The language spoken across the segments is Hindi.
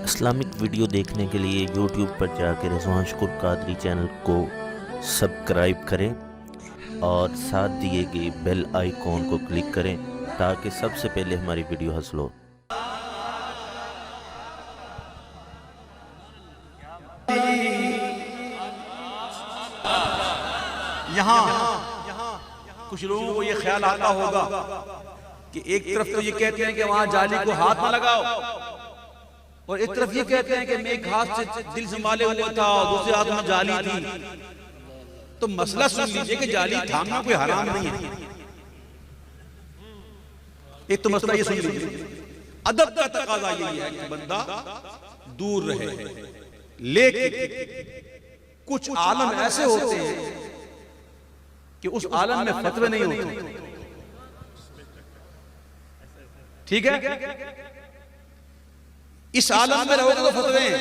इस्लामिक वीडियो देखने के लिए यूट्यूब पर जाकर रिजवान शुक्र कादरी चैनल को सब्सक्राइब करें और साथ दिए गए बेल आइकॉन को क्लिक करें ताकि सबसे पहले हमारी वीडियो हासिल हो। यहाँ कुछ लोगों को ये ख्याल आता होगा कि एक तरफ तो ये कहते हैं कि वहां जाली को हाथ ना लगाओ और एक तरफ ये कहते हैं कि मैं एक हाथ से दिल संभाले हुआ था और दूसरे हाथ में जाली थी। तो मसला सुन लीजिए कि जाली थामना कोई हराम नहीं है। एक तो मसला ये सुन लीजिए, अदब का तकाजा यही है कि बंदा दूर रहे, लेकिन कुछ आलम ऐसे होते हैं कि उस आलम में फतवे नहीं होते। ठीक है, इस आलम में रहोगे तो फतवे हैं,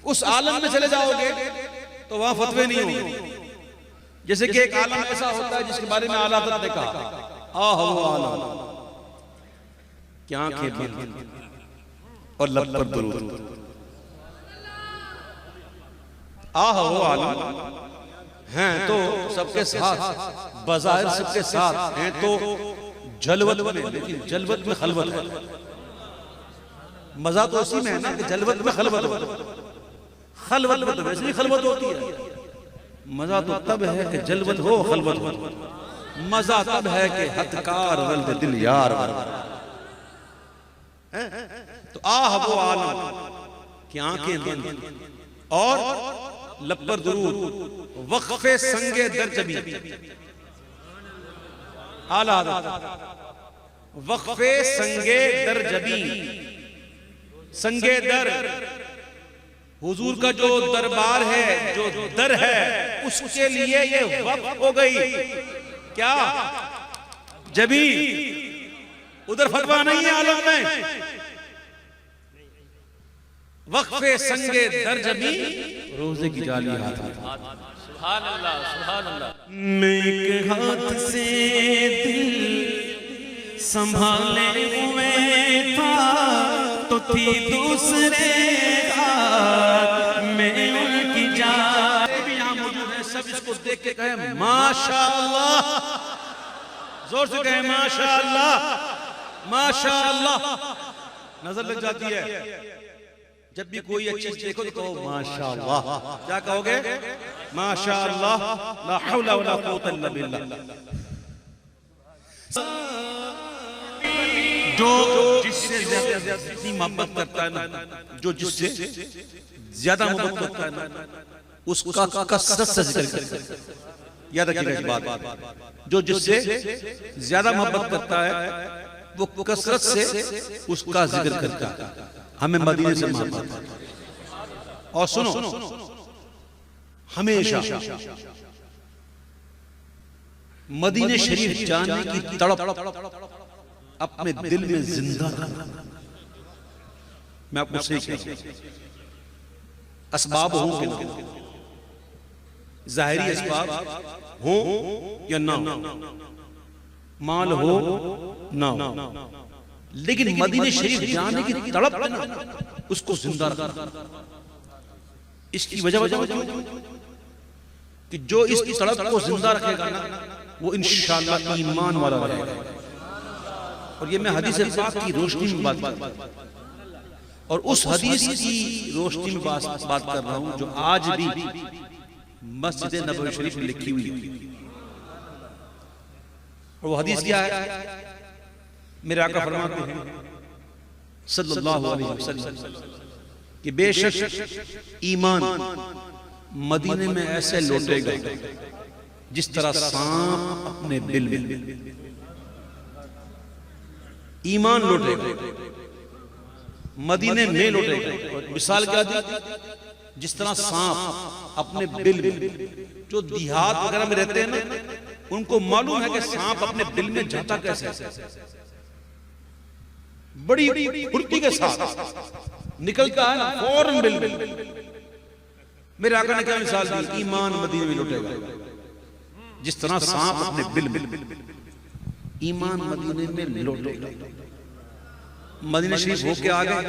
उस आलम में चले जाओगे तो वहां फतवे नहीं होंगे। जैसे कि एक आलम ऐसा होता है जिसके बारे में आला हज़रत ने कहा आलम क्या आंखें बंद और लब पर दुरूद, वो आलम हैं तो सबके साथ, बज़ाहिर सबके साथ हैं तो जलवत में, लेकिन जलवत में खलवत है। मजा तो उसी में है ना कि जलवत में खलवत हो। खलवत में तो वैसे ही खलवत होती है, मजा तो तब है कि जलवत हो खलवत हो। मजा तब है कि हथकार वल्द दिल यार। तो वो आलम की आंखें बंद और लब पर दुरूद, वक्फे संगे दरजबी, आला वक्फे संगे दरजबी, संगे दर हुजूर का जो दरबार है, जो दर है, उसके लिए ये वक्फ हो गई। क्या जबी उधर फतवा नहीं है आलम में, वक्फे संगे दर जबी, रोजे की जाली हाथ में। सुभान अल्लाह, सुभान अल्लाह। मैं एक हाथ से दिल संभाले हुए था तो थी दूसरे हाथ में उनकी जान। भी यहाँ मौजूद है, सब इसको देख के कहे माशाअल्लाह, जोर से कहे माशाअल्लाह, माशाअल्लाह। नजर लग जाती है जब भी कोई अच्छी चीज देखो तो कहो माशाअल्लाह। क्या कहोगे? माशाअल्लाह, ला हौला वला कुव्वता इल्ला बिल्लाह। जो जिससे जितनी मोहब्बत करता है ना, जो जिससे ज्यादा मोहब्बत करता है ना, उसका कसरत से जिक्र करता है। याद रखिएगा इस बात, जो जिससे ज्यादा मोहब्बत करता है वो कसरत से उसका जिक्र करता है। हमें मदीने से मोहब्बत है। और सुनो, हमेशा मदीने शरीफ जाने की तड़प अपने दिल में जिंदा रखना। मैं आपको सही कहता हूं, असबाब हो कि ना, जाहिरी असबाब हो या ना, माल हो ना हो, लेकिन मदीने शरीफ जाने की तड़प है ना, उसको जिंदा रखना। इसकी वजह कि जो इसकी तड़प को जिंदा रखेगा ना, वो इंशाअल्लाह ईमान वाला रहेगा। और ये मैं हदीस पाक की रोशनी में बात कर रहा हूं, और उस हदीस की रोशनी में बात कर रहा हूं जो आज भी मस्जिद नबवी शरीफ में लिखी हुई है। और वो हदीस क्या है? मेरे आका फरमाते हैं सल्लल्लाहु अलैहि वसल्लम कि बेशक ईमान मदीने में ऐसे लौटेगा जिस तरह सांप अपने बिल में। ईमान लौटेगा, मदीने में लौटेगा। और मिसाल क्या दी? जिस तरह सांप अपने बिल में, जो देहात वगैरह में रहते हैं ना, उनको मालूम है कि सांप अपने बिल में जाता कैसे है, बड़ी फुर्ती के साथ निकलता है ना, फौरन बिल में। मेरे आका ने क्या मिसाल दी? ईमान मदीने में लौटेगा जिस तरह सांप अपने बिल में। ईमान मदीने में लौटेगा। मदीना शरीफ होके आ गए,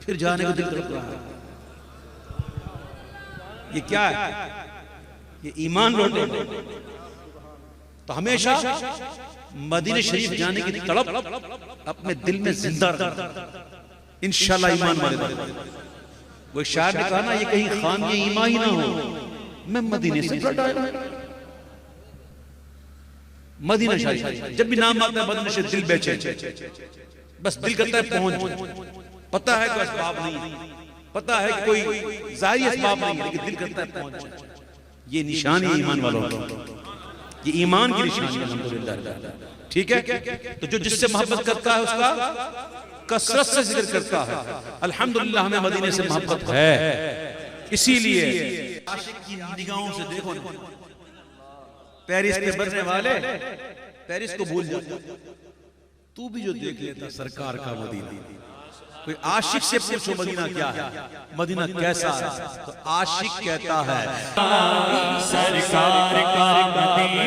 फिर जाने को दिल तड़प रहा है। ये क्या है? ये ईमान लौटे। तो हमेशा मदीना शरीफ जाने की तड़प अपने दिल में जिंदा रखना, इंशाल्लाह ईमान वाले बनेंगे। वो शायर ने कहा ना, ये कहीं खामियां ईमान ही ना हो, मैं मदीने से लौट आया। मदीना शरीफ जब भी नाम आता है मदीना शरीफ, दिल बेचैन, बस दिल करता है पहुंच। पता है कोई असबाब नहीं, पता है कि कोई जाहिरी असबाब नहीं, लेकिन दिल करता है पहुंच। ये निशानी है ईमान वालों की, ये ईमान की निशानी है अल्हम्दुलिल्लाह। ठीक है, तो जो जिससे मोहब्बत करता है उसका कसरत से जिक्र करता है। अल्हम्दुलिल्लाह हमें मदीने से मोहब्बत है, इसीलिए आशिक की निगाहों से देखो ना, पेरिस पे बनने वाले पेरिस को भूल जाते, तू भी जो देख लेता सरकार का मदीना। कोई आशिक से पूछो मदीना क्या है, मदीना कैसा है, तो आशिक कहता है सरकार का मदीना।